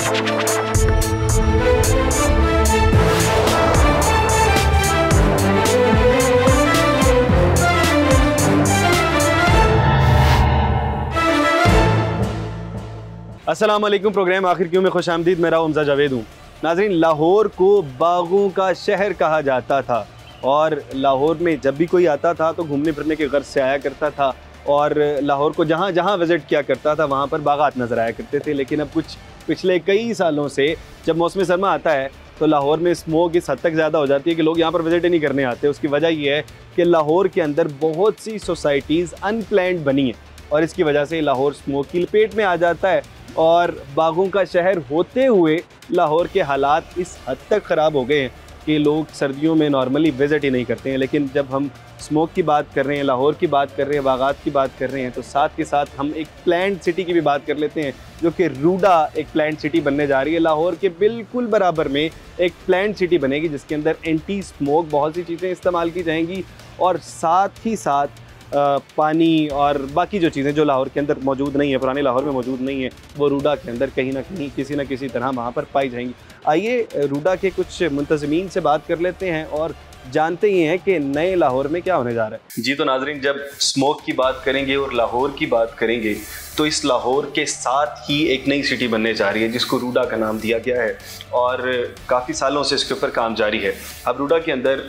अस्सलाम वालेकुम। प्रोग्राम आखिर क्यों में खुशामदीद। मेरा हमजा जावेद हूँ। नाज़रीन, लाहौर को बागों का शहर कहा जाता था और लाहौर में जब भी कोई आता था तो घूमने फिरने के गर्ज से आया करता था और लाहौर को जहाँ जहाँ विज़िट किया करता था वहाँ पर बागात नज़र आया करते थे। लेकिन अब कुछ पिछले कई सालों से जब मौसम सरमा आता है तो लाहौर में स्मोक इस हद तक ज़्यादा हो जाती है कि लोग यहाँ पर विज़िट ही नहीं करने आते। उसकी वजह ये है कि लाहौर के अंदर बहुत सी सोसाइटीज़ अनप्लैन्ड बनी हैं और इसकी वजह से लाहौर स्मोक की लपेट में आ जाता है और बागों का शहर होते हुए लाहौर के हालात इस हद तक ख़राब हो गए हैं कि लोग सर्दियों में नॉर्मली विज़िट ही नहीं करते हैं। लेकिन जब हम स्मोक की बात कर रहे हैं, लाहौर की बात कर रहे हैं, बागात की बात कर रहे हैं, तो साथ के साथ हम एक प्लान्ड सिटी की भी बात कर लेते हैं, जो कि रूडा एक प्लान्ड सिटी बनने जा रही है। लाहौर के बिल्कुल बराबर में एक प्लान्ड सिटी बनेगी जिसके अंदर एंटी स्मोक बहुत सी चीज़ें इस्तेमाल की जाएंगी और साथ ही साथ पानी और बाकी जो चीज़ें जो लाहौर के अंदर मौजूद नहीं है, पुराने लाहौर में मौजूद नहीं है, वो रूडा के अंदर कहीं ना कहीं किसी न किसी तरह वहाँ पर पाई जाएंगी। आइए रूडा के कुछ मुंतज़मीन से बात कर लेते हैं और जानते ही हैं कि नए लाहौर में क्या होने जा रहा है। जी तो नाज़रीन, जब स्मोक की बात करेंगे और लाहौर की बात करेंगे तो इस लाहौर के साथ ही एक नई सिटी बनने जा रही है जिसको रूडा का नाम दिया गया है और काफ़ी सालों से इसके ऊपर काम जारी है। अब रूडा के अंदर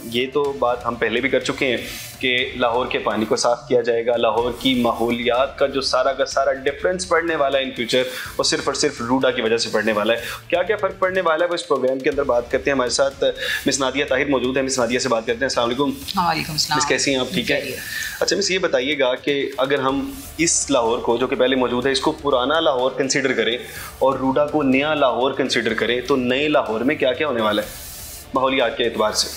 ये तो बात हम पहले भी कर चुके हैं कि लाहौर के पानी को साफ़ किया जाएगा। लाहौर की माहौलियात का जो सारा डिफरेंस पड़ने वाला है इन फ्यूचर, वो सिर्फ और सिर्फ रूडा की वजह से पड़ने वाला है। क्या क्या फ़र्क पड़ने वाला है वो इस प्रोग्राम के अंदर बात करते हैं। हमारे साथ मिस नादिया ताहिर मौजूद है। मिस नादिया से बात करते हैं। अस्सलाम वालेकुम। वालेकुम सलाम। मिस, कैसी हैं आप? ठीक है। अच्छा मिस, ये बताइएगा कि अगर हम इस लाहौर को जो कि पहले मौजूद है इसको पुराना लाहौर कंसीडर करें और रूडा को नया लाहौर कंसीडर करें तो नए लाहौर में क्या क्या होने वाला है माहौलियात के एतबार से?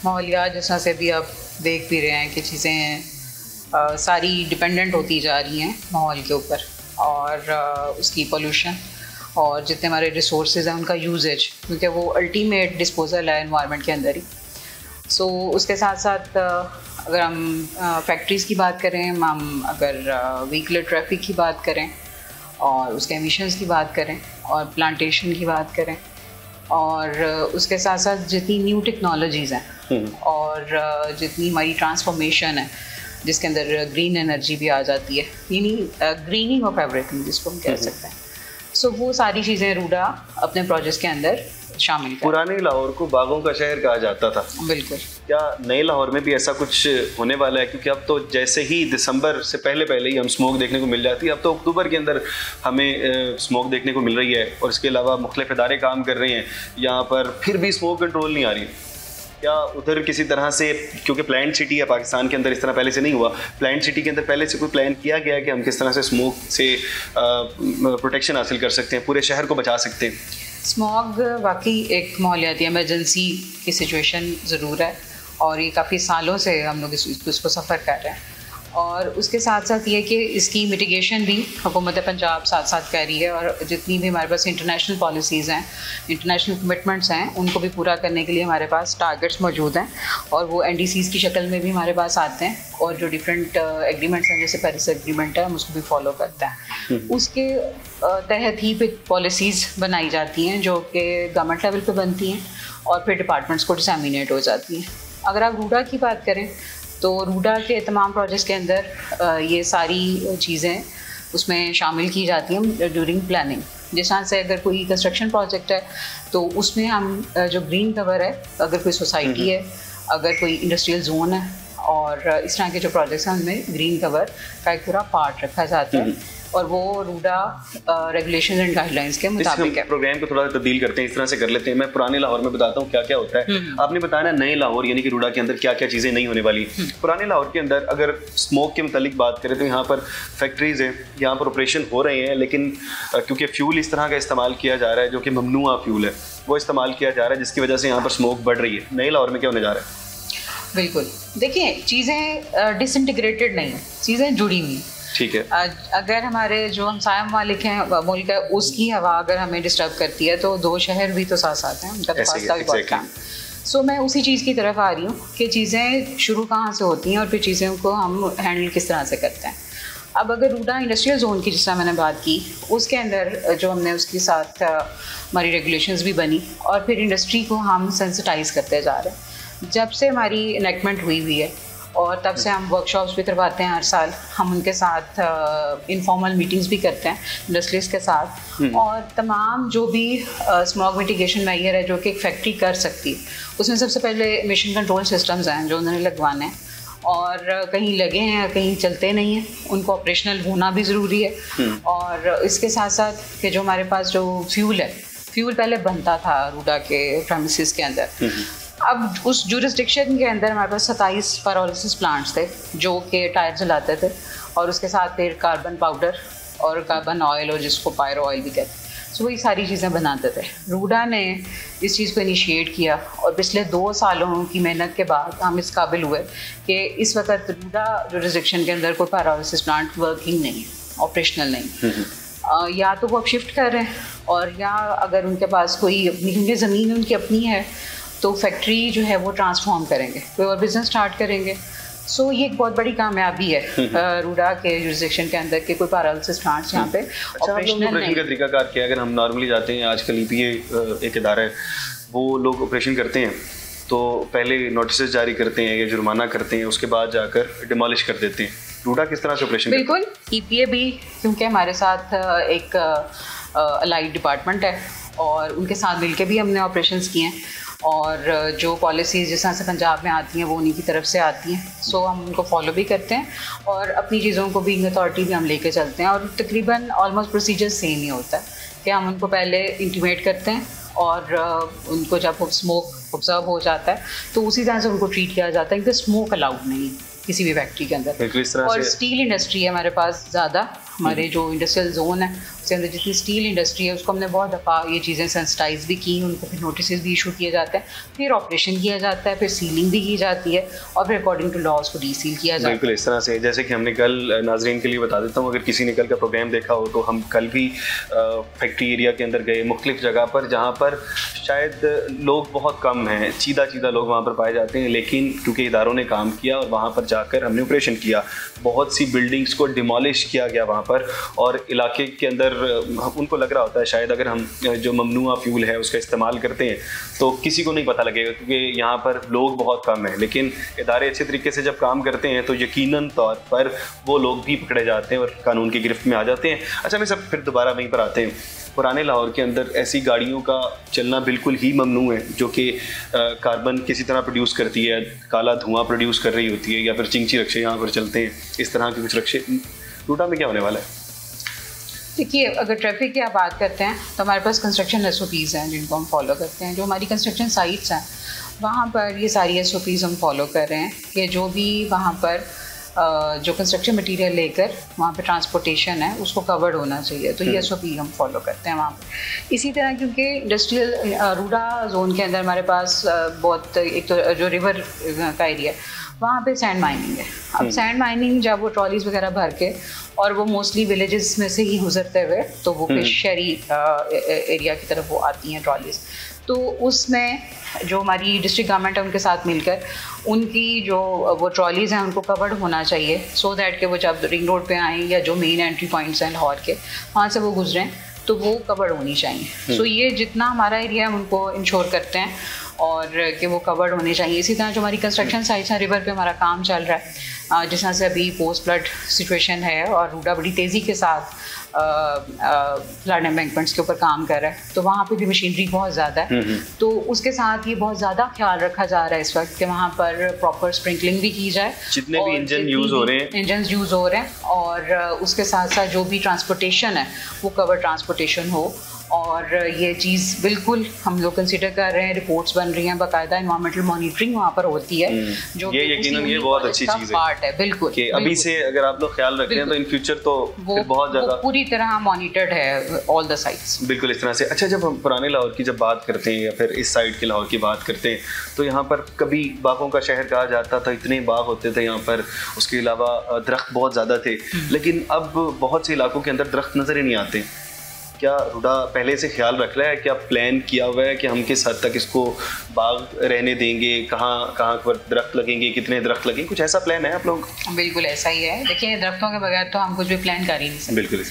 माहौलियात जैसा से भी आप देख भी रहे हैं कि चीज़ें सारी डिपेंडेंट होती जा रही हैं माहौल के ऊपर और उसकी पोल्यूशन और जितने हमारे रिसोर्सेज हैं उनका यूजेज, क्योंकि वो अल्टीमेट डिस्पोजल है एनवायरनमेंट के अंदर ही। सो उसके साथ साथ अगर हम फैक्ट्रीज़ की बात करें, हम अगर व्हीकलर ट्रैफिक की बात करें और उसके एमिशंस की बात करें और प्लांटेशन की बात करें और उसके साथ साथ जितनी न्यू टेक्नोलॉजीज़ हैं और जितनी हमारी ट्रांसफॉर्मेशन है जिसके अंदर ग्रीन एनर्जी भी आ जाती है, यानी ग्रीनिंग ऑफ एवरीथिंग जिसको हम कह सकते हैं। सो वो सारी चीज़ें रूडा अपने प्रोजेक्ट के अंदर शामिल। पुराने लाहौर को बागों का शहर कहा जाता था। बिल्कुल। क्या नए लाहौर में भी ऐसा कुछ होने वाला है? क्योंकि अब तो जैसे ही दिसंबर से पहले ही हम स्मोक देखने को मिल जाती है, अब तो अक्टूबर के अंदर हमें स्मोक देखने को मिल रही है और इसके अलावा मुख्तलिफ इदारे काम कर रहे हैं यहाँ पर, फिर भी स्मोक कंट्रोल नहीं आ रही। क्या उधर किसी तरह से, क्योंकि प्लान्ड सिटी है पाकिस्तान के अंदर, इस तरह पहले से नहीं हुआ, प्लान्ड सिटी के अंदर पहले से कोई प्लान किया गया है कि हम किस तरह से स्मोक से प्रोटेक्शन हासिल कर सकते हैं, पूरे शहर को बचा सकते हैं? स्मॉग वाकई एक माहौलियाती इमरजेंसी की सिचुएशन ज़रूर है और ये काफ़ी सालों से हम लोग इसको सफ़र कर रहे हैं और उसके साथ साथ ये कि इसकी मिटिगेशन भी हुकूमत पंजाब साथ साथ कर रही है और जितनी भी हमारे पास इंटरनेशनल पॉलिसीज़ हैं, इंटरनेशनल कमिटमेंट्स हैं, उनको भी पूरा करने के लिए हमारे पास टारगेट्स मौजूद हैं और वो NDCs की शक्ल में भी हमारे पास आते हैं और जो डिफरेंट एग्रीमेंट्स हैं जैसे पेरिस एग्रीमेंट है हम उसको भी फॉलो करते हैं। उसके तहत ही फिर पॉलिसीज़ बनाई जाती हैं जो कि गवर्नमेंट लेवल पे बनती हैं और फिर डिपार्टमेंट्स को डिसैमिनेट हो जाती हैं। अगर आप रूडा की बात करें तो रूडा के तमाम प्रोजेक्ट्स के अंदर ये सारी चीज़ें उसमें शामिल की जाती हैं ड्यूरिंग प्लानिंग। जिस तरह से अगर कोई कंस्ट्रक्शन प्रोजेक्ट है तो उसमें हम जो ग्रीन कवर है, अगर कोई सोसाइटी है, अगर कोई इंडस्ट्रियल जोन है और इस तरह के जो प्रोजेक्ट्स हैं उनमें ग्रीन कवर का एक पूरा पार्ट रखा जाता है और वो रूडा रेगुलेशंस एंड गाइडलाइंस के मुताबिक है। प्रोग्राम को थोड़ा तब्दील करते हैं, इस तरह से कर लेते हैं। मैं पुराने लाहौर में बताता हूँ क्या क्या होता है। आपने बताया ना नए लाहौर यानी कि रूडा के अंदर क्या क्या चीज़ें नहीं होने वाली। पुराने लाहौर के अंदर अगर स्मोक के मुतालिक बात करें तो यहाँ पर फैक्ट्रीज़ हैं, यहाँ पर ऑपरेशन हो रहे हैं, लेकिन क्योंकि फ्यूल इस तरह का इस्तेमाल किया जा रहा है जो कि ममनुआ फ्यूल है, वो इस्तेमाल किया जा रहा है जिसकी वजह से यहाँ पर स्मोक बढ़ रही है। नए लाहौर में क्या होने जा रहा है? बिल्कुल, देखिए चीज़ें डिसइंटीग्रेटेड नहीं है, चीज़ें जुड़ी हुई। ठीक है। अगर हमारे जो हमसाया मालिक हैं मुल्क है उसकी हवा अगर हमें डिस्टर्ब करती है तो दो शहर भी तो साथ साथ हैं, उनका तो फासला भी बहुत कम। सो मैं उसी चीज़ की तरफ आ रही हूँ कि चीज़ें शुरू कहाँ से होती हैं और फिर चीज़ों को हम हैंडल किस तरह से करते हैं। अब अगर रूडा इंडस्ट्रियल जोन की जिस तरह मैंने बात की, उसके अंदर जो हमने उसके साथ हमारी रेगुलेशंस भी बनी और फिर इंडस्ट्री को हम सेंसिटाइज करते जा रहे हैं। जब से हमारी इनेक्टमेंट हुई है और तब से हम वर्कशॉप्स भी करवाते हैं हर साल, हम उनके साथ इनफॉर्मल मीटिंग्स भी करते हैं इंडस्ट्रीज के साथ, और तमाम जो भी स्मॉग मिटिगेशन मेजर है जो कि एक फैक्ट्री कर सकती है, उसमें सबसे पहले एमिशन कंट्रोल सिस्टम्स हैं जो उन्होंने लगवाने हैं, और कहीं लगे हैं कहीं चलते नहीं हैं, उनको ऑपरेशनल होना भी ज़रूरी है। और इसके साथ साथ कि जो हमारे पास जो फ्यूल है, फ्यूल पहले बनता था रूडा के प्रेमिसेस के अंदर, अब उस जुरिस्डिक्शन के अंदर हमारे पास 27 पायरोलिसिस प्लांट्स थे जो कि टायर जलाते थे, और उसके साथ फिर कार्बन पाउडर और कार्बन ऑयल, और जिसको पायरो ऑयल भी कहते हैं, सो वही सारी चीज़ें बनाते थे। रूडा ने इस चीज़ को इनिशिएट किया और पिछले 2 सालों की मेहनत के बाद हम इस काबिल हुए कि इस वक्त रूडा जुरिस्डिक्शन के अंदर कोई पायरोलिसिस प्लांट वर्किंग नहीं है, ऑपरेशनल नहीं। या तो वो अब शिफ्ट कर रहे हैं, और या अगर उनके पास कोई अपनी, क्योंकि ज़मीन उनकी अपनी है, तो फैक्ट्री जो है वो ट्रांसफॉर्म करेंगे, कोई और बिजनेस स्टार्ट करेंगे। सो ये एक बहुत बड़ी कामयाबी है रूडा के जुरिस्डिक्शन के अंदर के कोई पैरालिसिस प्लांट्स यहाँ पे ऑपरेशन का तरीकाकार क्या है? अगर हम नॉर्मली जाते हैं, आजकल ईपीए एक इदारा है, वो लोग ऑपरेशन करते हैं तो पहले नोटिस जारी करते हैं या जुर्माना करते हैं, उसके बाद जाकर डिमोलिश कर देते हैं। रूडा किस तरह से ऑपरेशन? बिल्कुल, ईपीए भी क्योंकि हमारे साथ एक अलाइड डिपार्टमेंट है और उनके साथ मिलकर भी हमने ऑपरेशंस किए हैं, और जो पॉलिसीज़ जिस तरह से पंजाब में आती हैं वो उन्हीं की तरफ से आती हैं, सो हम उनको फॉलो भी करते हैं और अपनी चीज़ों को भी अथॉरिटी भी हम लेके चलते हैं, और तकरीबन ऑलमोस्ट प्रोसीजर सेम ही होता है कि हम उनको पहले इंटीमेट करते हैं, और उनको जब स्मोक ऑब्जर्व हो जाता है तो उसी तरह से उनको ट्रीट किया जाता है कि स्मोक अलाउड नहीं किसी भी फैक्ट्री के अंदर। और स्टील इंडस्ट्री है हमारे पास ज़्यादा, हमारे जो इंडस्ट्रियल जोन है उसके अंदर जितनी स्टील इंडस्ट्री है उसको हमने बहुत दफ़ा ये चीज़ें सेंसिटाइज भी की, उनको फिर नोटिस भी इशू किए जाते हैं, फिर ऑपरेशन किया जाता है, फिर सीलिंग भी की जाती है, और फिर अकॉर्डिंग टू लॉ उसको डीसील किया जाता है। बिल्कुल इस तरह से, जैसे कि हमने कल नाजरीन के लिए बता देता हूँ, अगर किसी ने कल का प्रोग्राम देखा हो तो हम कल भी फैक्ट्री एरिया के अंदर गए, मुख्तलिफ जगह पर जहाँ पर शायद लोग बहुत कम हैं, सीधा लोग वहाँ पर पाए जाते हैं, लेकिन क्योंकि इदारों ने काम किया और वहाँ पर जाकर हमने ऑपरेशन किया, बहुत सी बिल्डिंग्स को डिमोलिश किया गया वहाँ पर, और इलाके के अंदर उनको लग रहा होता है शायद अगर हम जो ममनुआ फ्यूल है उसका इस्तेमाल करते हैं तो किसी को नहीं पता लगेगा क्योंकि यहाँ पर लोग बहुत कम हैं, लेकिन इदारे अच्छे तरीके से जब काम करते हैं तो यकीनन तौर पर वो लोग भी पकड़े जाते हैं और कानून की गिरफ्त में आ जाते हैं। अच्छा, मैं सब फिर दोबारा वहीं पर आते हैं। पुराने लाहौर के अंदर ऐसी गाड़ियों का चलना बिल्कुल ही ममनू है जो कि कार्बन किसी तरह प्रोड्यूस करती है, काला धुआं प्रोड्यूस कर रही होती है, या फिर चिंची रक्शे यहाँ पर चलते हैं, इस तरह के कुछ रक्शे। रूडा में क्या होने वाला है? देखिए, अगर ट्रैफिक की आप बात करते हैं तो हमारे पास कंस्ट्रक्शन SOPs हैं जिनको हम फॉलो करते हैं। जो हमारी कंस्ट्रक्शन साइट्स हैं वहाँ पर ये सारी SOPs हम फॉलो कर रहे हैं कि जो भी वहाँ पर जो कंस्ट्रक्शन मटेरियल लेकर वहाँ पे ट्रांसपोर्टेशन है उसको कवर्ड होना चाहिए, तो ये SOP हम फॉलो करते हैं वहाँ पर। इसी तरह क्योंकि इंडस्ट्रियल रूडा जोन के अंदर हमारे पास बहुत एक तो जो रिवर का एरिया है वहाँ पे सैंड माइनिंग है। अब सैंड माइनिंग जब वो ट्रॉलीज वगैरह भर के, और वो मोस्टली विलेजेस में से ही गुजरते हुए तो वो फिर शहरी एरिया की तरफ वो आती हैं ट्रॉलीज, तो उसमें जो हमारी डिस्ट्रिक्ट गवर्नमेंट है उनके साथ मिलकर उनकी जो वो ट्रॉलीज़ हैं उनको कवर्ड होना चाहिए, सो दैट कि वो जब रिंग रोड पे आएँ या जो मेन एंट्री पॉइंट्स हैं लाहौर के वहाँ से वो गुजरें तो वो कवर्ड होनी चाहिए। सो ये जितना हमारा एरिया है उनको इंश्योर करते हैं और कि वो कवर्ड होने चाहिए। इसी तरह जो हमारी कंस्ट्रक्शन साइट्स हैं, रिवर पे हमारा काम चल रहा है, जिस तरह से अभी पोस्ट फ्लड सिचुएशन है और रूडा बड़ी तेज़ी के साथ फ्लड एम्बैंकमेंट्स के ऊपर काम कर रहा है, तो वहाँ पे भी मशीनरी बहुत ज़्यादा है, तो उसके साथ ये बहुत ज़्यादा ख्याल रखा जा रहा है इस वक्त कि वहाँ पर प्रॉपर स्प्रिंकलिंग भी की जाए, जितने भी इंजन यूज़ हो रहे हैं और उसके साथ साथ जो भी ट्रांसपोर्टेशन है वो कवर ट्रांसपोर्टेशन हो। और ये चीज़ बिल्कुल हम लोग कंसिडर कर रहे हैं, रिपोर्ट्स बन रही हैं, बाकायदा एनवायरमेंटल मॉनिटरिंग वहाँ पर होती है, जो ये यकीनन ये बहुत अच्छी चीज़ है, पार्ट है बिल्कुल कि अभी से अगर आप लोग ख्याल रखते हैं तो इन फ्यूचर तो वो बहुत ज़्यादा पूरी तरह मॉनिटर्ड है ऑल द साइट्स। बिल्कुल इस तरह से। अच्छा, जब हम पुराने लाहौर की जब बात करते हैं या फिर इस साइड के लाहौर की बात करते हैं तो यहाँ पर कभी बागों का शहर कहा जाता था, इतने बाग होते थे यहाँ पर, उसके अलावा दरख्त बहुत ज़्यादा थे, लेकिन अब बहुत से इलाकों के अंदर दरख्त नज़र ही नहीं आते। क्या रूडा पहले से ख्याल रख रहा है, क्या प्लान किया हुआ है कि हम किस हद तक इसको बाग रहने देंगे, कहाँ कहाँ पर दरख्त लगेंगे, कितने दरख्त लगेंगे, कुछ ऐसा प्लान है आप लोग? बिल्कुल ऐसा ही है। देखिए, दरख्तों के बगैर तो हम कुछ भी प्लान कर ही नहीं सकते। बिल्कुल।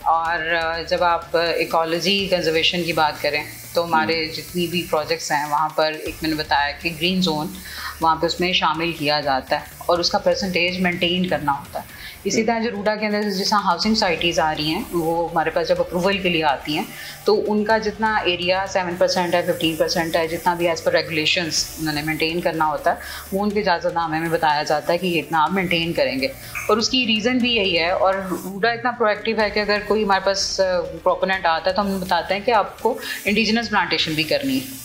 और जब आप इकोलॉजी कंजर्वेशन की बात करें तो हमारे जितनी भी प्रोजेक्ट्स हैं वहाँ पर, एक मैंने बताया कि ग्रीन जोन वहाँ पे उसमें शामिल किया जाता है और उसका परसेंटेज मेंटेन करना होता है। इसी तरह जो रूडा के अंदर जैसा हाउसिंग सोसाइटीज़ आ रही हैं, वो हमारे पास जब अप्रूवल के लिए आती हैं तो उनका जितना एरिया 7% है, 15% है, जितना भी एज़ पर रेगुलेशंस उन्होंने मेंटेन करना होता है, वो उनके इजाज़तनामे में बताया जाता है कि इतना आप मेंटेन करेंगे। और उसकी रीज़न भी यही है। और रूडा इतना प्रोएक्टिव है कि अगर कोई हमारे पास प्रोपोनेंट आता है तो हम बताते हैं कि आपको इंडिजिनस प्लांटेशन भी करनी है।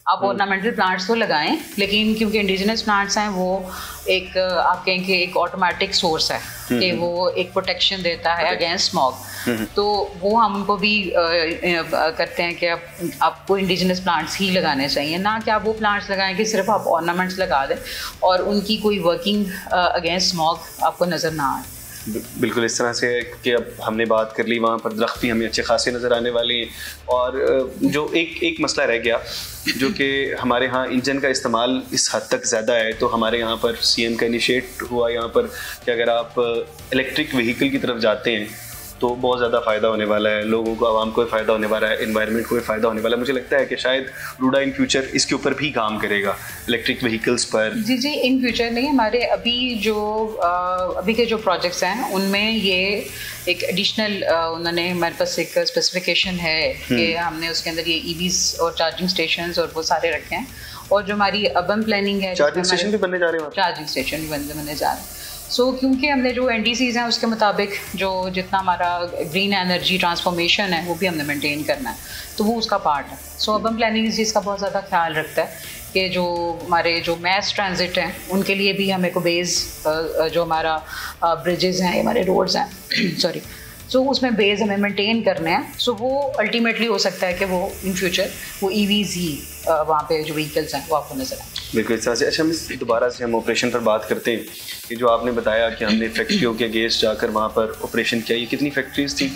आप ऑर्नामेंटल प्लांट्स तो लगाएं, लेकिन क्योंकि इंडिजिनस प्लांट्स हैं वो एक आप कहेंगे एक ऑटोमेटिक सोर्स है कि वो एक प्रोटेक्शन देता है अगेंस्ट स्मॉग। तो वो हम उनको भी करते हैं कि आपको इंडिजिनस प्लांट्स ही लगाने चाहिए, ना कि आप वो प्लांट्स लगाएं कि सिर्फ आप ऑर्नामेंट्स लगा दें और उनकी कोई वर्किंग अगेंस्ट स्मॉग आपको नज़र ना आए। बिल्कुल इस तरह से कि अब हमने बात कर ली, वहाँ पर दरख्त भी हमें अच्छे खासे नज़र आने वाले हैं। और जो एक मसला रह गया जो कि हमारे यहाँ इंजन का इस्तेमाल इस हद तक ज़्यादा है, तो हमारे यहाँ पर सीएम का इनिशिएट हुआ यहाँ पर कि अगर आप इलेक्ट्रिक व्हीकल की तरफ जाते हैं तो बहुत ज़्यादा फ़ायदा होने वाला है, लोगों को, आवाम को फ़ायदा होने वाला है, एनवायरनमेंट को भी फ़ायदा होने वाला है। मुझे लगता है कि शायद रूडा इन फ्यूचर इसके ऊपर भी काम करेगा, इलेक्ट्रिक व्हीकल्स पर। जी, इन फ्यूचर नहीं, हमारे अभी के जो प्रोजेक्ट्स हैं उनमें ये एक एडिशनल उन्होंने हमारे पास एक स्पेसिफिकेशन है कि हमने उसके अंदर ये ईवीज़ और चार्जिंग स्टेशंस और वो सारे रखे हैं। और जो हमारी अर्बन प्लानिंग है, चार्जिंग स्टेशन भी बनने जा रहे हैं, चार्जिंग स्टेशन भी बनने जा रहे हैं। क्योंकि हमने जो NDCs हैं उसके मुताबिक जो जितना हमारा ग्रीन एनर्जी ट्रांसफॉर्मेशन है वो भी हमने मेंटेन करना है, तो वो उसका पार्ट है। अर्बन प्लानिंग इस चीज़ का बहुत ज़्यादा ख्याल रखता है कि जो हमारे जो मैस ट्रांजिट हैं उनके लिए भी हमें को बेस जो हमारा ब्रिजेज़ हैं, हमारे रोड्स हैं सॉरी, उसमें बेस हमें मेंटेन करने हैं। वो अल्टीमेटली हो सकता है कि वो इन फ्यूचर वो EVs ही वहाँ पे जो व्हीकल्स हैं वो आपको नजर आए। बिल्कुल इस तरह से। अच्छा, हम दोबारा से हम ऑपरेशन पर बात करते हैं कि जो आपने बताया कि हमने फैक्ट्रियों के अगेंस्ट जाकर वहाँ पर ऑपरेशन किया, ये कितनी फैक्ट्रीज थी,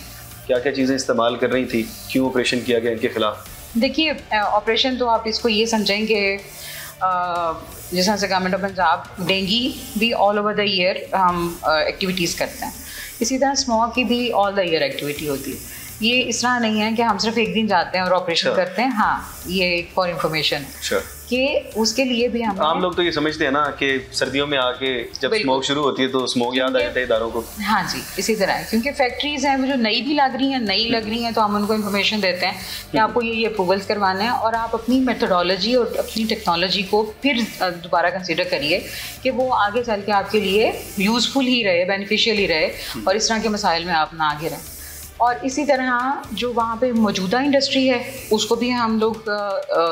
क्या क्या चीज़ें इस्तेमाल कर रही थी, क्यों ऑपरेशन किया गया इनके खिलाफ? देखिए, ऑपरेशन तो आप इसको ये समझेंगे जिस तरह से गवर्नमेंट ऑफ पंजाब डेंगी भी ऑल ओवर द ईयर हम एक्टिविटीज़ करते हैं, इसी तरह स्मॉग की भी ऑल द ईयर एक्टिविटी होती है। ये इस तरह नहीं है कि हम सिर्फ एक दिन जाते हैं और ऑपरेशन करते हैं। हाँ, ये एक फॉर इंफॉर्मेशन कि उसके लिए भी हम, आम लोग तो ये समझते हैं ना कि सर्दियों में आके जब स्मोक शुरू होती है तो स्मोक याद आ जाता है इदारों को। हाँ जी, इसी तरह है, क्योंकि फैक्ट्रीज हैं वो जो नई भी लग रही हैं तो हम उनको इन्फॉर्मेशन देते हैं कि आपको ये अप्रूवल्स करवाना है और आप अपनी मेथोडोलॉजी और अपनी टेक्नोलॉजी को फिर दोबारा कंसिडर करिए कि वो आगे चल के आपके लिए यूज़फुल ही रहे, बेनिफिशियल ही रहे और इस तरह के मसाइल में आप ना आगे रहें। और इसी तरह जो वहाँ पे मौजूदा इंडस्ट्री है उसको भी हम लोग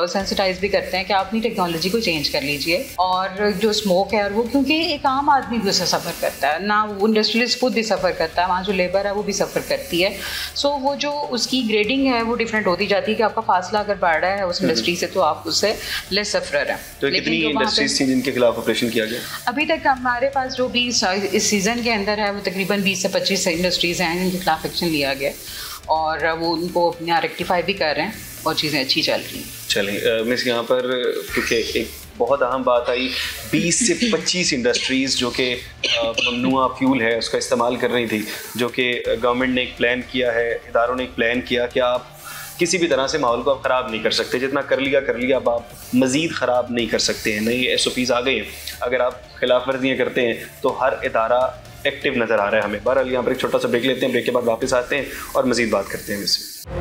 सेंसिटाइज भी करते हैं कि आप अपनी टेक्नोलॉजी को चेंज कर लीजिए। और जो स्मोक है और वो, क्योंकि एक आम आदमी भी उससे सफ़र करता है ना, वो इंडस्ट्रियलिस्ट खुद भी सफ़र करता है, वहाँ जो लेबर है वो भी सफ़र करती है। वो जो उसकी ग्रेडिंग है वो डिफरेंट होती जाती है कि आपका फासला अगर बढ़ रहा है उस इंडस्ट्री से तो आप उससे लेस सफरर हैं। तो कितनी इंडस्ट्रीज थी जिनके खिलाफ ऑपरेशन किया गया? अभी तक हमारे पास जो भी इस सीज़न के अंदर है वो तकरीबन 20 से 25 इंडस्ट्रीज़ हैं जिनके खिलाफ एक्शन लिया गया और वो उनको अपना रेक्टिफाई भी कर रहे हैं और चीज़ें अच्छी चल रही हैं। चलें, मिस यहाँ पर क्योंकि एक बहुत अहम बात आई, 20 से 25 इंडस्ट्रीज़ जो कि ममनुआ फ्यूल है उसका इस्तेमाल कर रही थी, जो कि गवर्नमेंट ने एक प्लान किया है, इदारों ने एक प्लान किया कि आप किसी भी तरह से माहौल को आप ख़राब नहीं कर सकते, जितना कर लिया, अब आप मज़ीद ख़राब नहीं कर सकते हैं। नई SOPs आ गई हैं, अगर आप खिलाफ वर्जियाँ करते हैं तो हर इदारा एक्टिव नज़र आ रहा है हमें। बहरहाल यहाँ पर एक छोटा सा ब्रेक लेते हैं, ब्रेक के बाद वापस आते हैं और मज़ीद बात करते हैं इससे।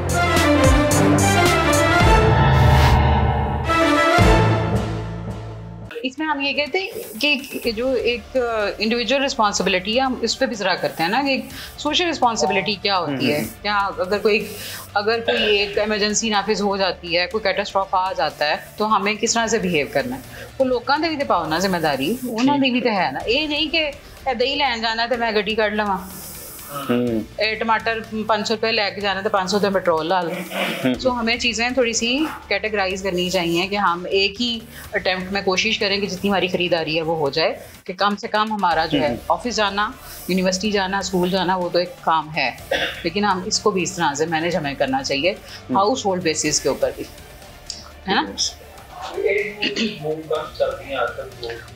इसमें हम ये कहते हैं कि जो एक इंडिविजुअल रिस्पॉन्सिबिलिटी है हम इस पर भी ज़रा करते हैं ना कि सोशल रिस्पॉन्सिबिलिटी क्या होती है, क्या अगर कोई एक इमरजेंसी नाफिज हो जाती है, कोई कैटास्ट्रॉफ आ जाता है तो हमें किस तरह से बिहेव करना है, वो लोगों ने भी तो पाओ ना जिम्मेदारी, उन्होंने भी तो है ना, ये नहीं कि इदा ही लैन जाना तो मैं गड्डी कढ़ लवां टमाटर 500 रुपये लेके जाना तो 500 रुपये पेट्रोल डाल दें। सो हमें चीज़ें थोड़ी सी कैटेगराइज करनी चाहिए कि हम एक ही अटेम्प्ट में कोशिश करें कि जितनी हमारी ख़रीदारी है वो हो जाए, कि कम से कम हमारा जो है ऑफिस जाना, यूनिवर्सिटी जाना, स्कूल जाना वो तो एक काम है, लेकिन हम इसको भी इस तरह से मैनेज हमें करना चाहिए हाउस होल्ड बेसिस के ऊपर भी, है ना।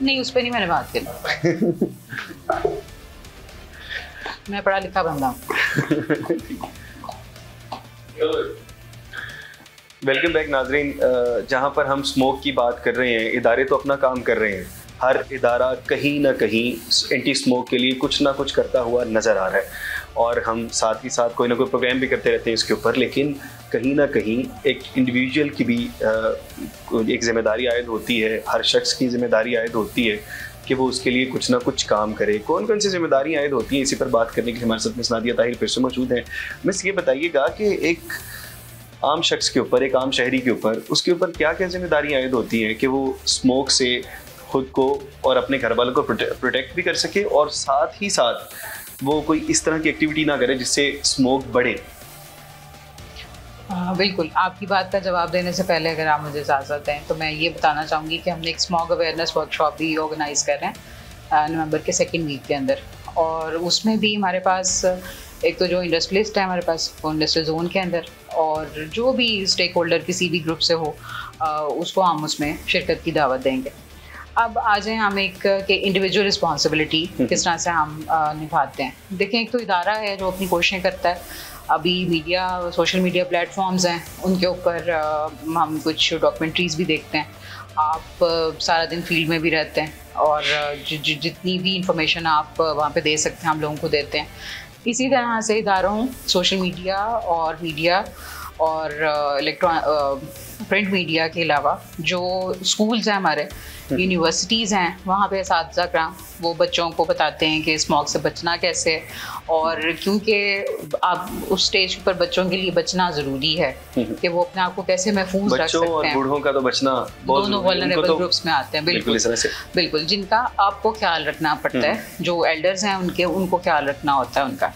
नहीं, उस पर नहीं मैंने बात करी, मैं पढ़ा लिखा बंदा हूँ। वेलकम बैक नाजरीन। जहाँ पर हम स्मोक की बात कर रहे हैं, इदारे तो अपना काम कर रहे हैं, हर इदारा कहीं ना कहीं एंटी स्मोक के लिए कुछ ना कुछ करता हुआ नज़र आ रहा है, और हम साथ ही साथ कोई ना कोई प्रोग्राम भी करते रहते हैं इसके ऊपर। लेकिन कहीं ना कहीं एक इंडिविजुअल की भी एक जिम्मेदारी आयद होती है, हर शख्स की जिम्मेदारी आयद होती है कि वो उसके लिए कुछ ना कुछ काम करे। कौन कौन सी जिम्मेदारी आयद होती हैं, इसी पर बात करने के लिए हमारे साथ मिस नादिया ताहिर फिर से मौजूद हैं। मिस, ये बताइएगा कि एक आम शख्स के ऊपर, एक आम शहरी के ऊपर, उसके ऊपर क्या क्या जिम्मेदारी आयद होती हैं कि वो स्मोक से खुद को और अपने घर वालों को प्रोटेक्ट भी कर सके, और साथ ही साथ वो कोई इस तरह की एक्टिविटी ना करे जिससे स्मोक बढ़े। बिल्कुल, आपकी बात का जवाब देने से पहले अगर आप मुझे इजाज़त दें तो मैं ये बताना चाहूँगी कि हमने एक स्मोक अवेयरनेस वर्कशॉप भी ऑर्गेनाइज़ कर रहे हैं नवंबर के 2nd वीक के अंदर, और उसमें भी हमारे पास एक तो जो इंडस्ट्रियलिस्ट है हमारे पास इंडस्ट्रियल जोन के अंदर, और जो भी स्टेक होल्डर किसी भी ग्रुप से हो उसको हम उसमें शिरकत की दावत देंगे। अब आ जाए हम एक के इंडिविजुअल रिस्पॉन्सिबिलिटी किस तरह से हम निभाते हैं। देखें, एक तो इदारा है जो अपनी कोशिशें करता है, अभी मीडिया, सोशल मीडिया प्लेटफॉर्म्स हैं, उनके ऊपर हम कुछ डॉक्यूमेंट्रीज़ भी देखते हैं। आप सारा दिन फील्ड में भी रहते हैं, और जितनी भी इंफॉर्मेशन आप वहाँ पे दे सकते हैं हम लोगों को देते हैं। इसी तरह से इदारों, सोशल मीडिया और प्रिंट मीडिया के अलावा जो स्कूल्स हैं हमारे, यूनिवर्सिटीज़ हैं, वहाँ पे असातिज़ा कराम वो बच्चों को बताते हैं कि स्मोक से बचना कैसे है, और क्योंकि आप उस स्टेज पर बच्चों के लिए बचना ज़रूरी है कि वो अपने आप को कैसे महफूज रख सकते हैं। और बूढ़ों का तो बचना, दोनों वल्नरेबल ग्रुप्स में आते हैं। बिल्कुल, जिनका आपको ख्याल रखना पड़ता है, जो एल्डर्स हैं उनको ख्याल रखना होता है उनका,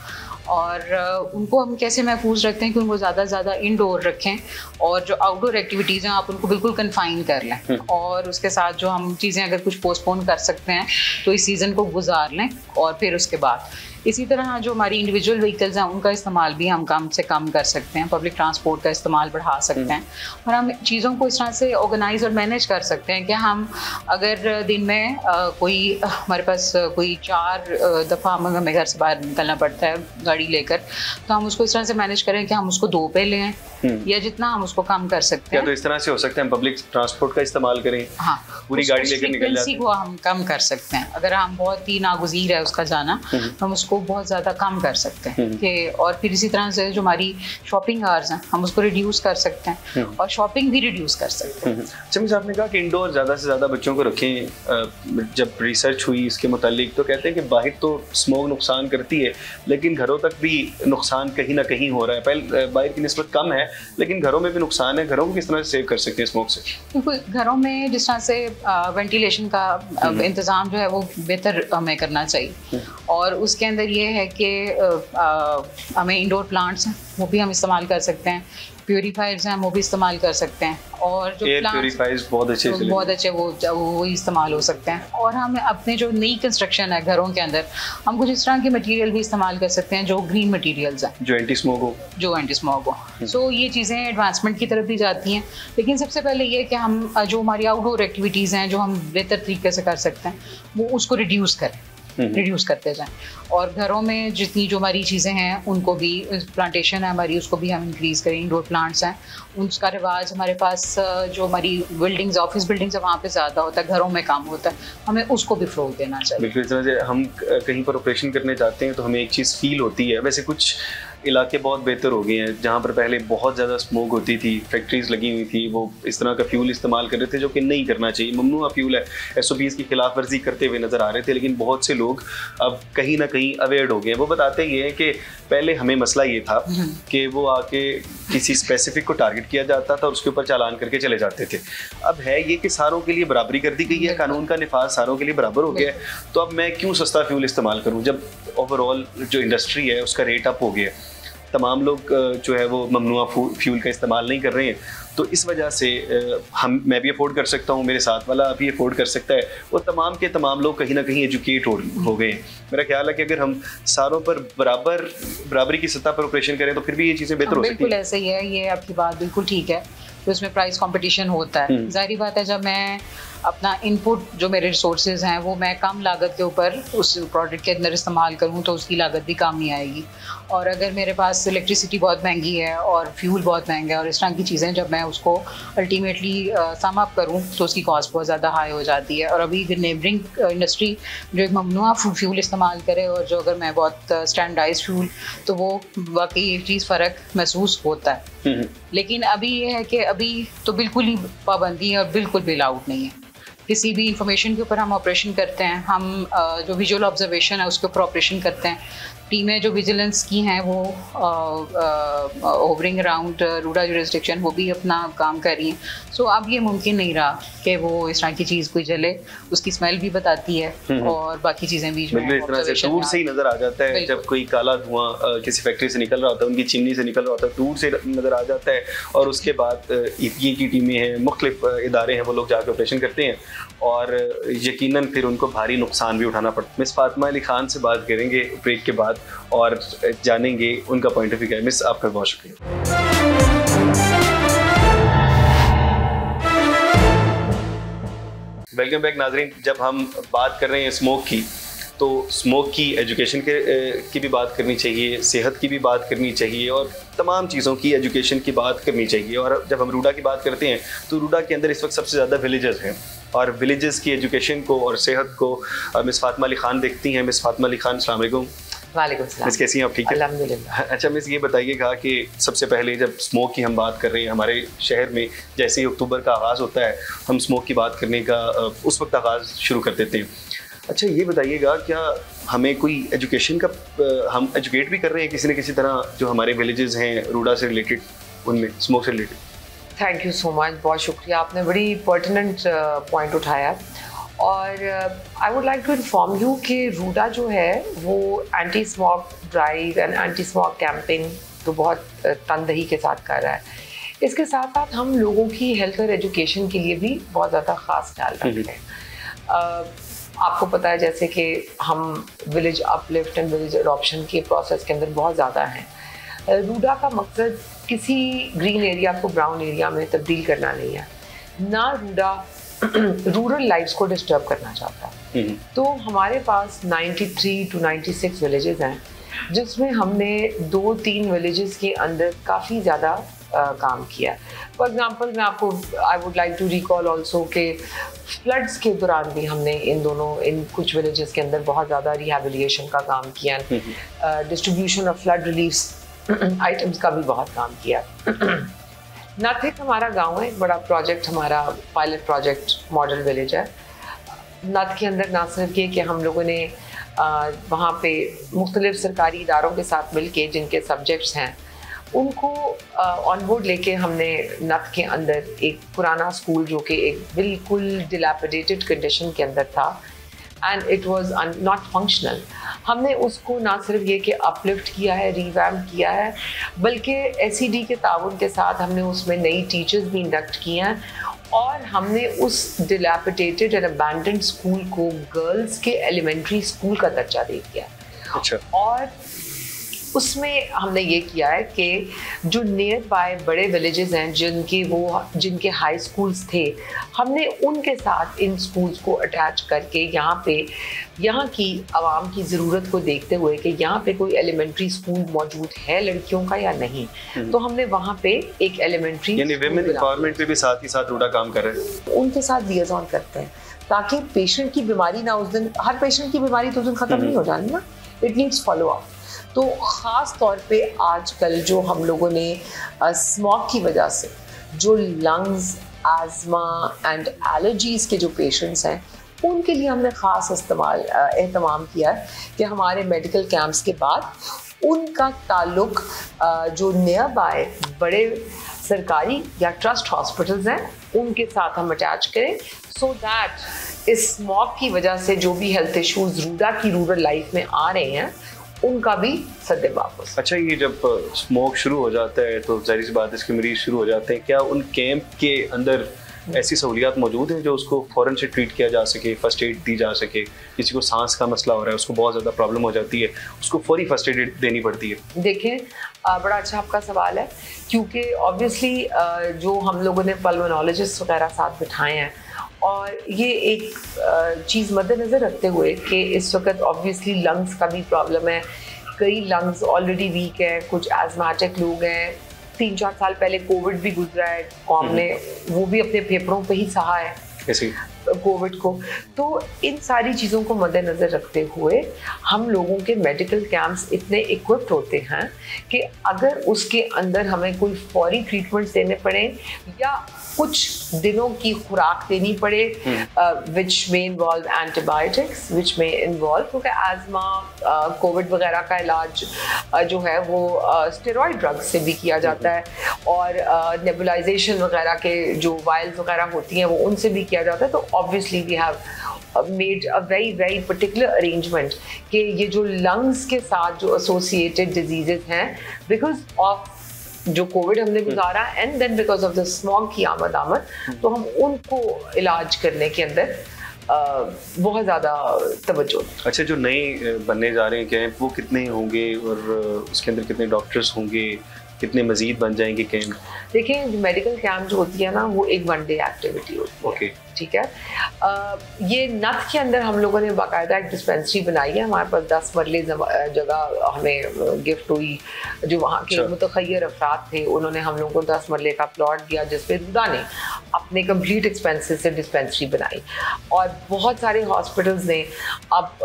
और उनको हम कैसे महफूज रखते हैं कि उनको ज़्यादा से ज़्यादा इंडोर रखें, और जो आउटडोर एक्टिविटीज़ हैं आप उनको बिल्कुल कन्फाइन कर लें, और उसके साथ जो हम चीज़ें अगर कुछ पोस्टपोन कर सकते हैं तो इस सीज़न को गुजार लें, और फिर उसके बाद इसी तरह जो हमारी इंडिविजुअल व्हीकल्स हैं उनका इस्तेमाल भी हम कम से कम कर सकते हैं, पब्लिक ट्रांसपोर्ट का इस्तेमाल बढ़ा सकते हैं, और हम चीज़ों को इस तरह से ऑर्गेनाइज और मैनेज कर सकते हैं कि हम अगर दिन में हमारे पास कोई 4 दफ़ा हमें घर से बाहर निकलना पड़ता है गाड़ी लेकर, तो हम उसको इस तरह से मैनेज करें कि हम उसको 2 पे लें, या जितना हम उसको कम कर सकते हैं। तो इस तरह से हो सकता है हम पब्लिक ट्रांसपोर्ट का इस्तेमाल करें, हाँ, पूरी गाड़ी लेकर निकल जाते हैं, को हम कम कर सकते हैं। अगर हम बहुत ही नागुज़ीर है उसका जाना, हम उसको बहुत ज़्यादा कम कर सकते हैं कि, और फिर इसी तरह से जो हमारी शॉपिंग आवर्स हैं हम उसको रिड्यूस कर सकते हैं, और शॉपिंग भी रिड्यूस कर सकते हैं। अच्छा, आपने कहा कि इंडोर ज़्यादा से ज़्यादा बच्चों को रखें। जब रिसर्च हुई इसके मुतालिक तो कहते हैं कि बाहर तो स्मोक नुकसान करती है, लेकिन घरों तक भी नुकसान कहीं ना कहीं हो रहा है। पहले बाहर की निस्बत कम है, लेकिन घरों में भी नुकसान है। घरों को किस तरह से सेव कर सकते हैं स्मोक से? बिल्कुल, घरों में जिस तरह से वेंटिलेशन का इंतज़ाम जो है वो बेहतर हमें करना चाहिए, और उसके अंदर ये है कि हमें इंडोर प्लांट्स हैं वो भी हम इस्तेमाल कर सकते हैं, प्यूरीफायर्स हैं वो भी इस्तेमाल कर सकते हैं, और जो प्यूरीफायर्स बहुत अच्छे वो इस्तेमाल हो सकते हैं। और हम अपने जो नई कंस्ट्रक्शन है घरों के अंदर, हम कुछ इस तरह के मटेरियल भी इस्तेमाल कर सकते हैं जो ग्रीन मटेरियल्स हैं, जो एंटी स्मोक हो। सो ये चीज़ें एडवांसमेंट की तरफ भी जाती हैं, लेकिन सबसे पहले ये कि हम जो हमारी आउटडोर एक्टिविटीज़ हैं जो हम बेहतर तरीके से कर सकते हैं वो उसको रिड्यूस करते जाएं, और घरों में जितनी जो हमारी चीज़ें हैं उनको भी, प्लांटेशन है हमारी उसको भी हम इंक्रीज़ करें, इंडोर प्लांट्स हैं उसका रिवाज हमारे पास, जो हमारी बिल्डिंग्स, ऑफिस बिल्डिंग्स है वहाँ पे ज़्यादा होता है, घरों में कम होता है, हमें उसको भी फ़रोग़ देना चाहिए। बिल्कुल, इस तरह से हम कहीं पर ऑपरेशन करने जाते हैं तो हमें एक चीज़ फील होती है। वैसे कुछ इलाके बहुत बेहतर हो गए हैं। जहाँ पर पहले बहुत ज़्यादा स्मोक होती थी, फैक्ट्रीज लगी हुई थी, वो इस तरह का फ्यूल इस्तेमाल कर रहे थे जो कि नहीं करना चाहिए, ममनुआ फ्यूल है, SOPs की खिलाफ वर्जी करते हुए नज़र आ रहे थे। लेकिन बहुत से लोग अब कहीं ना कहीं अवेयर हो गए हैं। वो बताते ही हैं कि पहले हमें मसला ये था कि वो आके किसी स्पेसिफिक को टारगेट किया जाता था और उसके ऊपर चालान करके चले जाते थे। अब है ये कि सारों के लिए बराबरी कर दी गई है, कानून का निफाज सारों के लिए बराबर हो गया है। तो अब मैं क्यों सस्ता फ्यूल इस्तेमाल करूं जब ओवरऑल जो इंडस्ट्री है उसका रेट अप हो गया है। तमाम लोग जो है वो ममनुआ फ्यूल का इस्तेमाल नहीं कर रहे हैं, तो इस वजह से मैं भी अफोर्ड कर सकता हूँ, मेरे साथ वाला भी अफोर्ड कर सकता है, वो तमाम के तमाम लोग कहीं ना कहीं एजुकेट हो गए हैं। मेरा ख्याल है कि अगर हम सारों पर बराबरी की सतह पर ऑपरेशन करें तो फिर भी ये चीज़ें बेहतर हो सकती हैं। बिल्कुल ऐसे ही है, ये आपकी बात बिल्कुल ठीक है। तो उसमें प्राइस कंपटीशन होता है, जाहिर बात है। जब मैं अपना इनपुट जो मेरे रिसोर्सेज हैं वो मैं कम लागत के ऊपर उस प्रोडक्ट के अंदर इस्तेमाल करूँ तो उसकी लागत भी कम ही आएगी। और अगर मेरे पास इलेक्ट्रिसिटी बहुत महंगी है और फ्यूल बहुत महंगा है और इस तरह की चीज़ें जब मैं उसको अल्टीमेटली सम अप करूँ तो उसकी कॉस्ट बहुत ज़्यादा हाई हो जाती है। और अभी नेबरिंग इंडस्ट्री जो एक ममनुआ फ्यूल इस्तेमाल करे और जो अगर मैं बहुत स्टैंडर्डाइज फ्यूल, तो वो वाकई एक चीज़ फ़र्क महसूस होता है। लेकिन अभी ये है कि अभी तो बिल्कुल ही पाबंदी है और बिल्कुल बिल आउट नहीं है। किसी भी इंफॉर्मेशन के ऊपर हम ऑपरेशन करते हैं, हम जो विजुअल ऑब्जर्वेशन है उसके ऊपर ऑपरेशन करते हैं। टीमें जो विजिलेंस की हैं वो ओवरिंग अराउंड रूडा जुरिस्डिक्शन वो भी अपना काम कर रही हैं। सो अब ये मुमकिन नहीं रहा कि वो इस तरह की चीज़ कोई जले, उसकी स्मेल भी बताती है और बाकी चीज़ें भी जो है दूर से ही नज़र आ जाता है। जब कोई काला धुआं किसी फैक्ट्री से निकल रहा होता है, उनकी चिमनी से निकल रहा होता है, दूर से नज़र आ जाता है। और उसके बाद EPA की टीमें हैं, मुख्तलिफ इदारे हैं, वो लोग जाकर ऑपरेशन करते हैं और यकीनन फिर उनको भारी नुकसान भी उठाना पड़ता है। मिस फातिमा अली खान से बात करेंगे ब्रेक के बाद और जानेंगे उनका पॉइंट ऑफ व्यू क्या है। मिस, आपका बहुत शुक्रिया। वेलकम बैक नाजरीन। जब हम बात कर रहे हैं स्मोक की, तो स्मोक की एजुकेशन की भी बात करनी चाहिए, सेहत की भी बात करनी चाहिए और तमाम चीज़ों की एजुकेशन की बात करनी चाहिए। और जब हम रूडा की बात करते हैं तो रूडा के अंदर इस वक्त सबसे ज़्यादा विलेजेस हैं और विलेजेस की एजुकेशन को और सेहत को मिस फातिमा अली खान देखती हैं। मिस फातिमा अली खान, अस्सलाम वालेकुम। वालेकुम सलाम। मिस, कैसी हैं आप? ठीक है, अल्हम्दुलिल्लाह। अच्छा मिस, ये बताइएगा कि सबसे पहले जब स्मोक की हम बात कर रहे हैं हमारे शहर में, जैसे ही अक्टूबर का आगाज़ होता है हम स्मोक की बात करने का उस वक्त आगाज़ शुरू कर देते हैं। अच्छा ये बताइएगा, क्या हमें कोई एजुकेशन का हम एजुकेट भी कर रहे हैं किसी न किसी तरह जो हमारे विलेजेस हैं रूडा से रिलेटेड, उनमें स्मोक से related? Thank you so much, बहुत शुक्रिया, आपने बड़ी पर्टिनेंट पॉइंट उठाया। और I would like to inform you कि रूडा जो है वो anti smoke drive and anti smoke campaign तो बहुत तनदही के साथ कर रहा है। इसके साथ साथ हम लोगों की हेल्थ और एजुकेशन के लिए भी बहुत ज़्यादा ख़ास ख्याल रखते हैं। आपको पता है जैसे कि हम village uplift and village adoption के प्रोसेस के अंदर बहुत ज़्यादा हैं। रूडा का मकसद किसी ग्रीन एरिया को ब्राउन एरिया में तब्दील करना नहीं है, ना रूडा रूरल लाइफ्स को डिस्टर्ब करना चाहता है। तो हमारे पास 93 to 96 विलेजेस हैं, जिसमें हमने 2-3 विलेजेस के अंदर काफ़ी ज़्यादा काम किया। फॉर एग्जांपल मैं आपको I would like to recall also के फ्लड्स के दौरान भी हमने इन कुछ विलेजेस के अंदर बहुत ज़्यादा रिहैबिलिटेशन का काम किया, distribution of flood relief items का भी बहुत काम किया। नथिक हमारा गांव है, बड़ा प्रोजेक्ट, हमारा पायलट प्रोजेक्ट मॉडल विलेज है। नथ के अंदर ना सिर्फ ये कि हम लोगों ने वहाँ पे मुख्तलिफ सरकारी इदारों के साथ मिल के जिनके सब्जेक्ट्स हैं उनको ऑन बोर्ड लेके हमने नथ के अंदर एक पुराना स्कूल जो कि एक बिल्कुल डिलैपिडेटेड कंडीशन के अंदर था and it was not functional, हमने उसको ना सिर्फ ये कि अपलिफ्ट किया है, रिवैम्प किया है, बल्कि SED के ताउन के साथ हमने उसमें नई टीचर्स भी इंडक्ट किए हैं और हमने उस डिलैपिडेटेड एंड अबैंडन्ड स्कूल को गर्ल्स के एलिमेंट्री स्कूल का दर्जा दे दिया। अच्छा। और उसमें हमने ये किया है कि जो नियर बाय बड़े विलेजेस हैं जिनके हाई स्कूल्स थे, हमने उनके साथ इन स्कूल्स को अटैच करके यहाँ की आवाम की ज़रूरत को देखते हुए कि यहाँ पे कोई एलिमेंट्री स्कूल मौजूद है लड़कियों का या नहीं, तो हमने वहाँ पे एक एलिमेंट्री यानी विमेन एम्पावरमेंट पे भी साथ ही साथ रूडा काम कर रहे हैं, उनके साथ लिएज़ॉन करते हैं ताकि पेशेंट की बीमारी ना उस दिन, हर पेशेंट की बीमारी तो उस दिन ख़त्म नहीं हो जानी ना, इट नीड्स फॉलो अप। तो ख़ास तौर पे आजकल जो हम लोगों ने स्मोक की वजह से जो लंग्स, आज़मा एंड एलर्जीज़ के जो पेशेंट्स हैं उनके लिए हमने ख़ास एहतमाम किया है कि हमारे मेडिकल कैंप्स के बाद उनका ताल्लुक जो नियर बाय बड़े सरकारी या ट्रस्ट हॉस्पिटल्स हैं उनके साथ हम अटैच करें, सो दैट इस स्मोक की वजह से जो भी हेल्थ इश्यूज रूडा की रूरल लाइफ में आ रहे हैं उनका भी सद्दे वापस। अच्छा, ये जब स्मोक शुरू हो जाता है तो जाहिर सी बात है इसके मरीज शुरू हो जाते हैं, क्या उन कैंप के अंदर ऐसी सहूलियात मौजूद हैं जो उसको फ़ौरन से ट्रीट किया जा सके, फर्स्ट एड दी जा सके? किसी को सांस का मसला हो रहा है, उसको बहुत ज़्यादा प्रॉब्लम हो जाती है, उसको फौरी फर्स्ट एड देनी पड़ती है। देखें, बड़ा अच्छा आपका सवाल है, क्योंकि ऑब्वियसली जो हम लोगों ने पल्मोनोलॉजिस्ट वगैरह साथ बिठाए हैं और ये एक चीज़ मद्देनज़र रखते हुए कि इस वक्त ऑब्वियसली लंग्स का भी प्रॉब्लम है, कई लंग्स ऑलरेडी वीक है, कुछ एजमेटिक लोग हैं, 3-4 साल पहले कोविड भी गुजरा है कौम ने, वो भी अपने फेफड़ों पे ही सहा है कोविड को। तो इन सारी चीज़ों को मद्देनज़र रखते हुए हम लोगों के मेडिकल कैंप्स इतने इक्विप्ड होते हैं कि अगर उसके अंदर हमें कोई फौरी ट्रीटमेंट देने पड़े या कुछ दिनों की खुराक देनी पड़े, विच में इन्वॉल्व एंटीबायोटिक्स, विच में इन्वॉल्व, क्योंकि आज़मा कोविड वगैरह का इलाज जो है वो स्टेरॉइड ड्रग्स से भी किया जाता है और नेबुलाइजेशन वगैरह के जो वायल्स वगैरह होती हैं वो उनसे भी किया जाता है। तो obviously we have made a very particular arrangement कि ये जो लंग्स के साथ जो एसोसिएटेड डिजीजेस हैं बिकॉज ऑफ जो कोविड हमने गुजारा and then because of the smog की आमद, तो हम उनको इलाज करने के अंदर बहुत ज़्यादा तवज्जो। अच्छा, जो नए बनने जा रहे हैं कैंप वो कितने होंगे और उसके अंदर कितने डॉक्टर्स होंगे, कितने मजीद बन जाएंगे कैंप? देखिए, मेडिकल कैंप जो होती है ना वो एक 1 डे एक्टिविटी होती है, ठीक है। ये नथ के अंदर हम लोगों ने बाकायदा एक डिस्पेंसरी बनाई है, हमारे पास 10 मरले जगह हमें गिफ्ट हुई, जो वहाँ के मुतखय्यर अफराद थे उन्होंने हम लोगों को 10 मरले का प्लॉट दिया जिसपे रूडा ने अपने कंप्लीट एक्सपेंसेस से डिस्पेंसरी बनाई और बहुत सारे हॉस्पिटल्स ने अब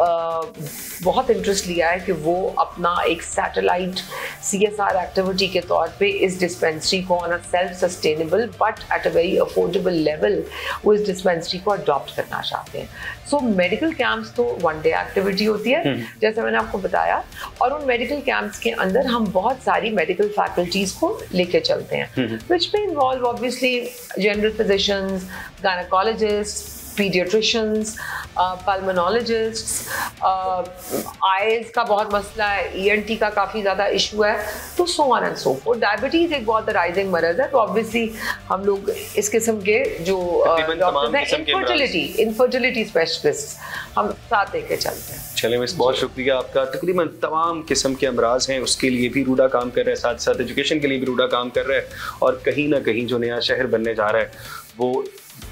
बहुत इंटरेस्ट लिया है कि वो अपना एक सैटेलाइट CSR एक्टिविटी के तौर पे इस डिस्पेंसरी को on a self sustainable but at a very affordable level वो इस डिस्पेंसरी को अडॉप्ट करना चाहते हैं। सो मेडिकल कैंप्स तो 1 डे एक्टिविटी होती है जैसे मैंने आपको बताया, और उन मेडिकल कैंप्स के अंदर हम बहुत सारी मेडिकल फैकल्टीज को लेके चलते हैं, विच में involve obviously general physicians, gynaecologist, paediatricians, pulmonologists, eyes का बहुत मसला है, ENT का काफ़ी ज़्यादा इशू है, तो so on and so fourth. Diabetes एक बहुत राइजिंग मरज़ है, तो ऑब्वियसली हम लोग इस किस्म के जो डॉक्टर्स हैं, इनफर्टिलिटी स्पेशलिस्ट हम साथ लेके चलते हैं। चलिए मिस, बहुत शुक्रिया आपका। तकरीबन तमाम किस्म के अमराज हैं उसके लिए भी रूडा काम कर रहा है, साथ साथ एजुकेशन के लिए भी रूडा काम कर रहा है, और कहीं ना कहीं जो नया शहर बनने जा रहा है वो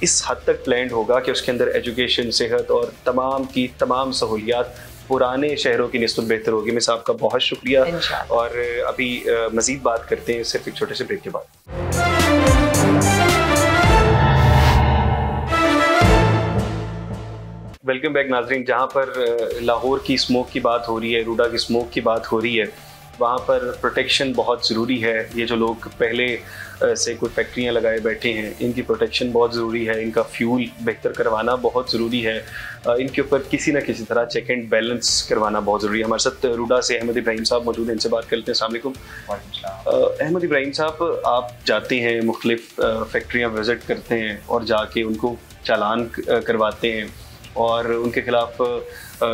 इस हद तक प्लान्ड होगा कि उसके अंदर एजुकेशन, सेहत और तमाम की तमाम सहूलियात पुराने शहरों की निस्बत बेहतर होगी। मिस, आपका बहुत शुक्रिया, और अभी मज़ीद बात करते हैं सिर्फ एक छोटे से ब्रेक के बाद। वेलकम बैक नाजरीन। जहाँ पर लाहौर की स्मोक की बात हो रही है, रूडा की स्मोक की बात हो रही है, वहाँ पर प्रोटेक्शन बहुत ज़रूरी है। ये जो लोग पहले से कोई फैक्ट्रियाँ लगाए बैठे हैं, इनकी प्रोटेक्शन बहुत ज़रूरी है, इनका फ्यूल बेहतर करवाना बहुत ज़रूरी है, इनके ऊपर किसी न किसी तरह चेक एंड बैलेंस करवाना बहुत ज़रूरी है। हमारे साथ रूडा से अहमद इब्राहिम साहब मौजूद हैं, इनसे बात कर लेते हैं। अस्सलाम वालेकुम। अहमद इब्राहिम साहब, आप जाते हैं, मुख्तलिफ फैक्ट्रियाँ विज़िट करते हैं और जाके उनको चालान करवाते हैं और उनके खिलाफ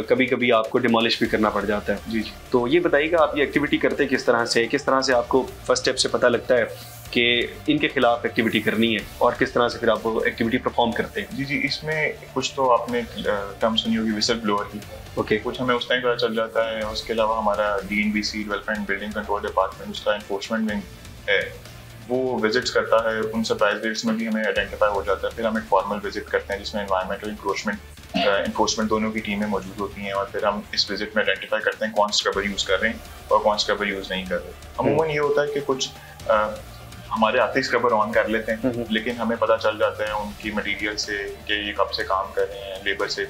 कभी कभी आपको डिमोलिश भी करना पड़ जाता है। जी, तो ये बताइएगा आप ये एक्टिविटी करते किस तरह से आपको फर्स्ट स्टेप से पता लगता है कि इनके खिलाफ एक्टिविटी करनी है, और किस तरह से फिर आप वो एक्टिविटी परफॉर्म करते हैं? जी, इसमें कुछ तो आपने टर्म सुनी होगी विसल ब्लोअर की, ओके, कुछ हमें उस टाइम पता चल जाता है। उसके अलावा हमारा DNBC development building control department, उसका इन्फोर्समेंट विंग है, वो विजिट्स करता है, उन सरप्राइज विजिट्स में भी हमें आइडेंटिफाई हो जाता है। फिर हम एक फॉर्मल विजिट करते हैं जिसमें एनवायरमेंटल इन्फोर्समेंट दोनों की टीमें मौजूद होती हैं, और फिर हम इस विजिट में आइडेंटिफाई करते हैं कौन स्क्रबर यूज़ कर रहे हैं और कौन स्क्रबर यूज़ नहीं कर रहे। अमूमन ये होता है कि कुछ हमारे आते स्क्रबर ऑन कर लेते हैं, लेकिन हमें पता चल जाता है उनकी मटेरियल से कि ये कब से काम कर रहे हैं, लेबर से,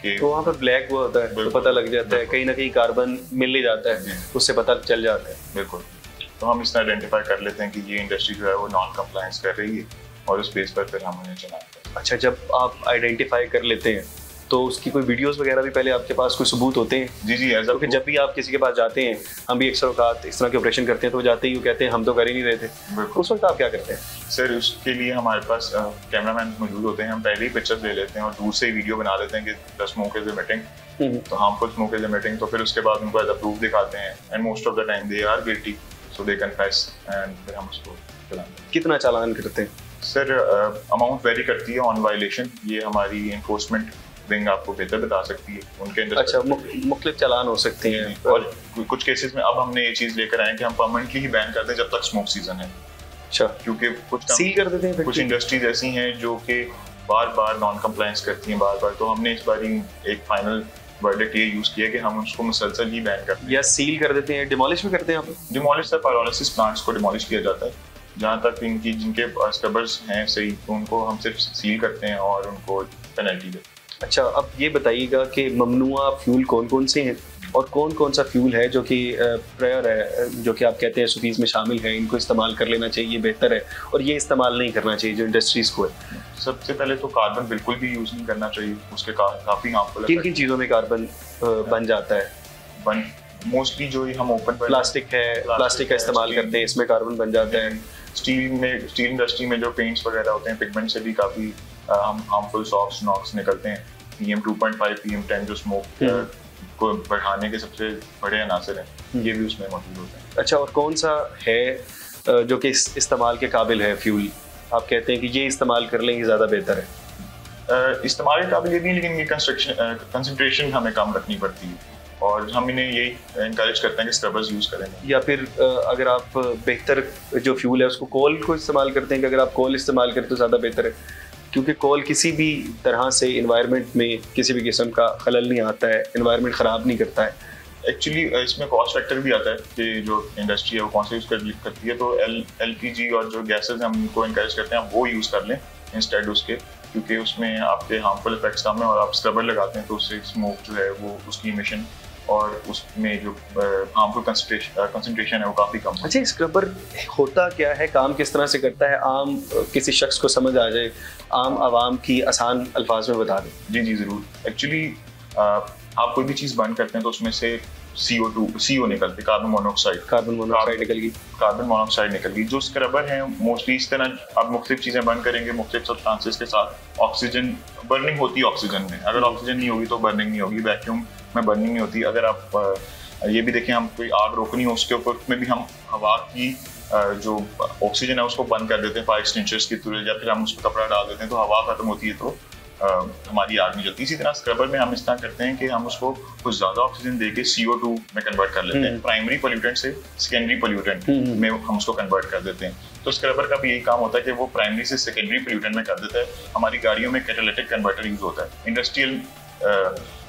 कि तो वहाँ पर ब्लैक हुआ होता है तो पता लग जाता है, कहीं ना कहीं कार्बन मिल ही जाता है, उससे पता चल जाता है। बिल्कुल, तो हम इसमें आइडेंटिफाई कर लेते हैं कि ये इंडस्ट्री जो है वो नॉन कंप्लायंस कर रही है और उस बेस पर फिर हम उन्हें चलाते हैं। अच्छा, जब आप आइडेंटिफाई कर लेते हैं तो उसकी कोई वीडियोस वगैरह भी पहले आपके पास कोई सबूत होते हैं? जी जी, ऐसा क्योंकि जब भी आप किसी के पास जाते हैं, हम भी अक्सर औकात इस तरह के ऑपरेशन करते हैं तो वो जाते ही वो कहते हैं हम तो कर ही नहीं रहे थे, उस वक्त आप क्या करते हैं? सर उसके लिए हमारे पास कैमरामैन मौजूद होते हैं, हम पहले ही पिक्चर्स ले लेते हैं और दूर से ही वीडियो बना लेते हैं कि द स्मोक इज इमिटिंग, तो हार्मफुल स्मोक इज इमिटिंग, तो फिर उसके बाद उनको एज अ प्रूफ दिखाते हैं and most of the time they are guilty, so they confess and फिर हम उसको चलाते हैं। कितना चालान करते हैं? सर अमाउंट वेरी करती है ऑन वायलेशन, ये हमारी एनफोर्समेंट विंग आपको बेहतर बता सकती है उनके अंदर। अच्छा, मुख्तलिफ चालान हो सकते हैं और कुछ केसेस में अब हमने ये चीज़ लेकर आए कि हम परमानेंटली ही बैन कर दें जब तक स्मोक सीजन है। अच्छा, क्योंकि कुछ सील कर देते हैं, कुछ इंडस्ट्रीज ऐसी हैं जो कि बार बार नॉन कंप्लायंस करती हैं बार बार, तो हमने इस बार एक फाइनल वर्डिक्ट ये यूज किया कि हम उसको मुसलसल ही बैन करते हैं। या सील कर देते हैं, डिमोलिश भी करते हैं आप? डिमोलिश, पायरोलिसिस प्लांट्स को डिमोलिश किया जाता है, जहाँ तक जिनके स्क्रबर्स हैं सही, तो उनको हम सिर्फ सील करते हैं और उनको पेनल्टी देते हैं। अच्छा, अब ये बताइएगा कि ममनुआ फ्यूल कौन कौन से हैं और कौन कौन सा फ्यूल है जो कि प्रायर है, जो कि आप कहते हैं SOPs में शामिल है, इनको इस्तेमाल कर लेना चाहिए, बेहतर है, और ये इस्तेमाल नहीं करना चाहिए जो इंडस्ट्रीज को है? सबसे पहले तो कार्बन बिल्कुल भी यूज नहीं करना चाहिए, उसके काफी हार्मफुल। किन किन चीज़ों में कार्बन बन जाता है? मोस्टली जो हम ओपन प्लास्टिक है, प्लास्टिक का इस्तेमाल करते हैं, इसमें कार्बन बन जाता है। स्टील इंडस्ट्री में जो पेंट्स वगैरह होते हैं, पिगमेंट से भी काफी हार्मफुल सॉक्स नॉक्स निकलते हैं। PM 2.5 PM 10 जो स्मोक को बढ़ाने के सबसे बड़े अनासर हैं, ये भी उसमें मौजूद होते हैं। अच्छा, और कौन सा है जो कि इस्तेमाल के काबिल है फ्यूल, आप कहते हैं कि ये इस्तेमाल कर लें, ये ज़्यादा बेहतर है? इस्तेमाल के काबिल ये नहीं, लेकिन ये कंसंट्रेशन हमें कम रखनी पड़ती है और हम इन्हें यही इनकरेज करते हैं कि स्क्रबर्स यूज़ करें। या फिर अगर आप बेहतर जो फ्यूल है उसको कोल को इस्तेमाल करते हैं कि अगर आप कोल इस्तेमाल करते तो ज़्यादा बेहतर है, क्योंकि कोल किसी भी तरह से इन्वायरमेंट में किसी भी किस्म का खलल नहीं आता है, इन्वायरमेंट ख़राब नहीं करता है। एक्चुअली इसमें कॉस्ट फैक्टर भी आता है कि जो इंडस्ट्री है वो कौन सा यूज़ करती है, तो LPG और जो गैसेज हम उनको इनकरेज करते हैं वो यूज़ कर लें इंस्टेड उसके, क्योंकि उसमें आपके हार्मफुल इफेक्ट्स कम है और आप स्क्रबर लगाते हैं तो उससे स्मोक जो है वो उसकी इमिशन और उसमें जो हार्मफुल कंसंट्रेशन है वो काफ़ी कम है। अच्छा, स्क्रबर होता क्या है, काम किस तरह से करता है, आम किसी शख्स को समझ आ जाए, आम आवाम की आसान अल्फाज में बता दें। जी जी ज़रूर। एक्चुअली आप कोई भी चीज़ बंद करते हैं तो उसमें से CO निकलती है, कार्बन मोनोऑक्साइड निकल गई। जो स्क्रबर है मोस्टली इस तरह आप मुख्तलिफ चीज़ें बंद करेंगे, मुख्तलिफ सब्सटेंसेस के साथ ऑक्सीजन बर्निंग होती है ऑक्सीजन में, अगर ऑक्सीजन नहीं होगी तो बर्निंग नहीं होगी, वैक्यूम में बर्निंग नहीं होती। अगर आप ये भी देखें, हम कोई आग रोकनी हो उसके ऊपर में भी हम हवा की जो ऑक्सीजन है उसको बंद कर देते हैं फायर एक्सटिंग्विशर्स की थ्रू, या फिर हम उस पर कपड़ा डाल देते हैं तो हवा खत्म होती है तो हमारी आग नहीं जलती। इसी तरह स्क्रबर में हम इस तरह करते हैं कि हम उसको कुछ ज़्यादा ऑक्सीजन देके CO2 में कन्वर्ट कर लेते हैं, प्राइमरी पोल्यूटेंट से सेकेंडरी पोल्यूटेंट में हम उसको कन्वर्ट कर देते हैं। तो स्क्रबर का भी यही काम होता है कि वो प्राइमरी से सेकेंडरी पोल्यूटेंट में कर देता है। हमारी गाड़ियों में कैटालिटिक कन्वर्टर यूज होता है,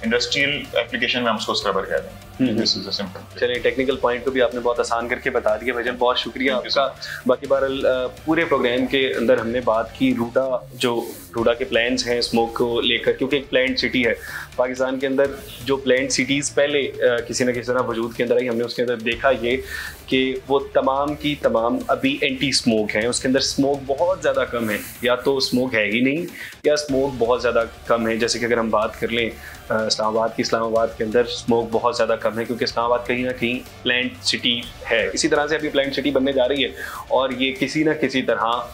इंडस्ट्रियल एप्लीकेशन में हम उसको स्क्रबर कहते हैं। चलिए, टेक्निकल पॉइंट को भी आपने बहुत आसान करके बता दिया भाईजान, बहुत शुक्रिया आपका। बाकी बहरहाल पूरे प्रोग्राम के अंदर हमने बात की रूडा के प्लान्स हैं स्मोक को लेकर, क्योंकि एक प्लान्ड सिटी है पाकिस्तान के अंदर। जो प्लान्ड सिटीज़ पहले किसी न किसी तरह वजूद के अंदर आई, हमने उसके अंदर देखा ये कि वो तमाम की तमाम अभी एंटी स्मोक हैं, उसके अंदर स्मोक बहुत ज़्यादा कम है, या तो स्मोक है ही नहीं या स्मोक बहुत ज़्यादा कम है। जैसे कि अगर हम बात कर लें इस्लामाबाद के अंदर स्मोक बहुत ज़्यादा कम है, क्योंकि इस्लामाबाद कहीं ना कहीं प्लान्ट सिटी है। इसी तरह से अभी प्लान्ट सिटी बनने जा रही है और ये किसी न किसी तरह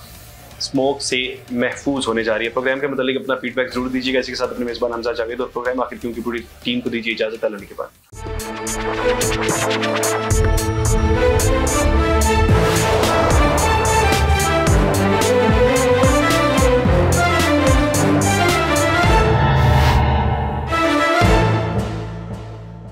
स्मोक से महफूज होने जा रही है। प्रोग्राम के मतलब अपना फीडबैक जरूर दीजिएगा। इसी के साथ अपने मेज़बान हमजा जावेद और प्रोग्राम आखिर क्यों की पूरी टीम को दीजिए इजाज़त। अल्लाह के बाद।